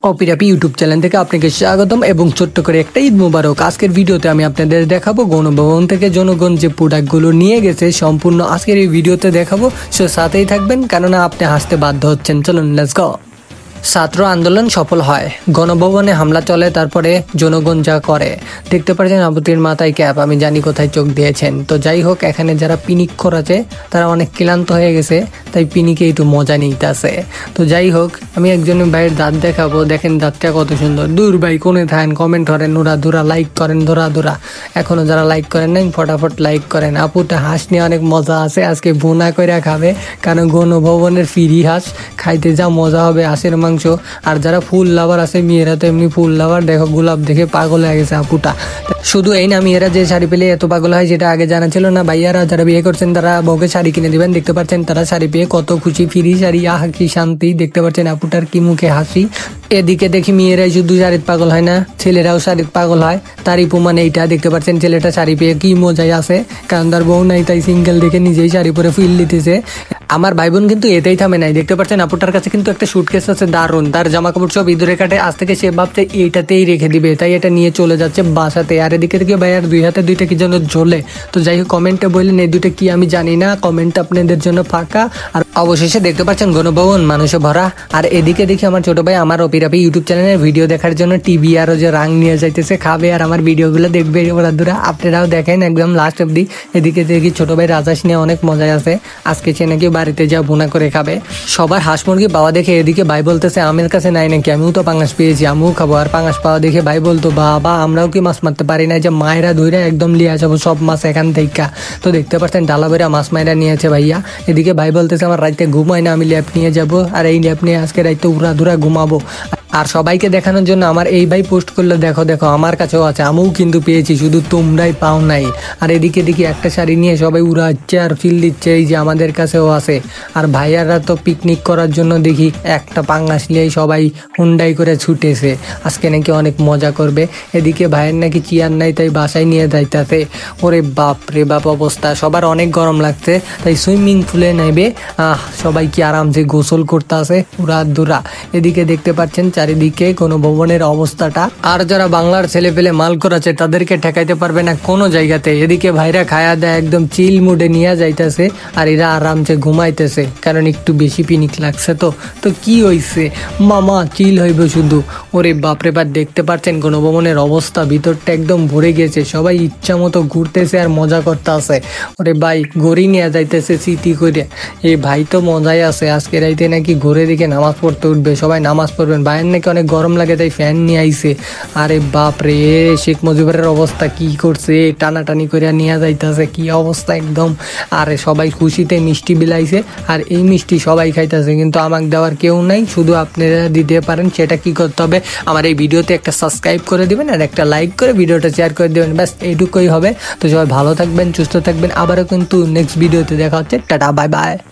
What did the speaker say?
অপিরাপি YouTube channel থেকে আপনাকে স্বাগতম এবং ছোট্ট করে একটা ঈদ মুবারক। আজকের ভিডিওতে আমি আপনাদের দেখাবো গণভবন থেকে জনগণ যে প্রোডাক্টগুলো নিয়ে গেছে সম্পূর্ণ আজকের এই ভিডিওতে দেখাবো। সো সাথেই থাকবেন, কেননা আপনি হাসতে বাধ্য হচ্ছেন। চলুন লেটস গো। ছাত্র আন্দোলন সফল হয়, গণভবনে হামলা চলে, তারপরে জনগণ যা করে দেখতে পাচ্ছেন। আবুতির মাথায় ক্যাপ, আমি জানি কোথায় চোখ দিয়েছেন। তো যাই হোক, এখানে যারা পিনিক করেছে তারা অনেক ক্লান্ত হয়ে গেছে, তাই পিনিকে একটু মজা নিতেছে। তো যাই হোক, আমি একজনের ভাইয়ের দাঁত দেখাবো, দেখেন দাঁতটা কত সুন্দর। দূর ভাই, কোনে থাকেন? কমেন্ট করেন, ধরা লাইক করেন, ধরা এখনো যারা লাইক করেন নাই ফটাফট লাইক করেন। আপুটা হাঁস নিয়ে অনেক মজা আছে, আজকে বোনা করে খাবে, কারণ গণভবনের ফ্রি হাঁস খাইতে যা মজা হবে, হাঁসের মাংস। আর যারা ফুল লাভার আছে, মেয়েরা তো এমনি ফুল লাভার, দেখো গোলাপ দেখে পাগল হয়ে গেছে আপুটা। শুধু এই না, মেয়েরা যে শাড়ি পেলে এত পাগল হয় যেটা আগে জানা ছিল না। ভাইয়ারা যারা বিয়ে করছেন তারা বউকে শাড়ি কিনে দিবেন, দেখতে পাচ্ছেন তারা শাড়ি পেয়ে কত খুশি। ফ্রি শাড়ি, আহ কি শান্তি। দেখতে পাচ্ছেন আপুটার কি মুখে হাসি। এদিকে দেখি মেয়েরাই শুধু শাড়ির পাগল হয় না, ছেলেরাও শাড়ির পাগল হয়। তারই প্রমাণ এইটা, দেখতে পাচ্ছেন ছেলেটা শাড়ি পেয়ে কি মজায় আছে, কারণ তার বউ নাই, তাই সিঙ্গেল দেখে নিজেই শাড়ি পরে ফিল দিতেছে। আমার ভাই বোন কিন্তু এতেই থামে নাই, দেখতে পাচ্ছেন আপুটার কাছে কিন্তু একটা সুটকেস আছে দারুণ। তার জামা কাপড় সব ইঁদুরে কাটে, আজ থেকে সে ভাবছে এইটাতেই রেখে দিবে, তাই এটা নিয়ে চলে যাচ্ছে বাসাতে। আর এদিকে থেকে ভাইয়ার দুই হাতে দুইটা কি যেন ঝোলে। তো যাই হোক, কমেন্টে বললেন এই দুটো কি আমি জানি না, কমেন্ট আপনাদের জন্য ফাঁকা। আর অবশেষে দেখতে পাচ্ছেন গণভবন মানুষে ভরা। আর এদিকে দেখি আমার ছোট ভাই আমার অপিরাপি ইউটিউব চ্যানেলের ভিডিও দেখার জন্য টিভি আরো যে রাং নিয়ে যাইতেছে, খাবে আর আমার ভিডিওগুলো দেখবে ওরা দূরা। আপনারাও দেখেন একদম লাস্ট অব্দি। এদিকে দেখি ছোট ভাই রাজাস নিয়ে অনেক মজায় আছে, আজকে সে নাকি বাড়িতে যা বোনা করে খাবে। সবার হাঁস মুরগি পাওয়া দেখে এদিকে ভাই বলতেছে আমার কাছে নাই নাকি, আমিও তো পাঙাশ পেয়েছি, আমিও খাবো। আর পাঙাশ পাওয়া দেখে ভাই বলতো বাবা আমরাও কি মাছ মারতে পারি না, যে মায়েরা ধইরা একদম লিয়ে যাবো সব মাছ এখান থেকে। তো দেখতে পাচ্ছেন ডালা বেরা মাছ মায়েরা নিয়েছে ভাইয়া। এদিকে ভাই বলতেছে আমার রাইতে ঘুমায় না, আমি ল্যাপ নিয়ে যাব, আর এই ল্যাপ নিয়ে আজকে রাইতে উড়া ধুরা ঘুমাবো। আর সবাইকে দেখানোর জন্য আমার এই ভাই পোস্ট করলো, দেখো দেখো আমার কাছেও আছে, আমিও কিন্তু পেয়েছি, শুধু তোমরাই পাও নাই। আর এদিকে দেখি একটা শাড়ি নিয়ে সবাই উড়াচ্ছে আর ফিল দিচ্ছে, এই যে আমাদের কাছেও আছে। আর ভাইয়ারা তো পিকনিক করার জন্য দেখি একটা পাঙ্গাস নিয়েই সবাই হুন্ডাই করে ছুটেছে, আজকে নাকি অনেক মজা করবে। এদিকে ভাইয়ের নাকি চেয়ার নাই, তাই বাসায় নিয়ে যাইতেছে। ওরে বাপ রে বাপ অবস্থা, সবার অনেক গরম লাগছে, তাই সুইমিং পুলে নেবে। সবাই কি আরামসে গোসল করতে আসে উড়া দুরা। এদিকে দেখতে পাচ্ছেন চারিদিকে কোনো ভবনের অবস্থাটা। আর যারা বাংলার ছেলে পেলে মাল করাছে তাদেরকে ঠেকাইতে পারবে না কোনো জায়গাতে। এদিকে ভাইরা খায়া দেয় একদম চিল মুডে নিয়ে যাইতেছে, আর এরা আরামসে ঘুমাইতেছে, কারণ একটু বেশি পিনিক লাগছে। তো কি হইছে মামা, চিল হইবে শুধু। ওরে বাপরে বাপ, দেখতে পাচ্ছেন কোনো ভবনের অবস্থা, ভিতরটা একদম ভরে গেছে, সবাই ইচ্ছা মতো ঘুরতেছে আর মজা করতে আছে। ওরে ভাই গড়ি নিয়ে যাইতেছে স্মৃতি করে। এই ভাই তো মজাই আছে, আজকে রাইতে নাকি ঘুরে দিকে নামাজ পড়তে উঠবে, সবাই নামাজ পড়বেন। ভাইয়ের নাকি অনেক গরম লাগে, তাই ফ্যান নিয়ে আইছে। আরে বাপ রে, শেখ মুজিবের অবস্থা কি করছে, টানাটানি করে নিয়ে যাইতেছে, কি অবস্থা একদম। আরে সবাই খুশিতে মিষ্টি বিলাইছে, আর এই মিষ্টি সবাই খাইতেছে, কিন্তু আমাকে দেওয়ার কেউ নাই, শুধু আপনারা দিতে পারেন। সেটা কি করতে হবে, আমার এই ভিডিওতে একটা সাবস্ক্রাইব করে দিবেন আর একটা লাইক করে ভিডিওটা শেয়ার করে দেবেন, ব্যাস এইটুকুই হবে। তো সবাই ভালো থাকবেন, সুস্থ থাকবেন, আবারও কিন্তু নেক্সট ভিডিওতে দেখা হচ্ছে। Tata bye bye.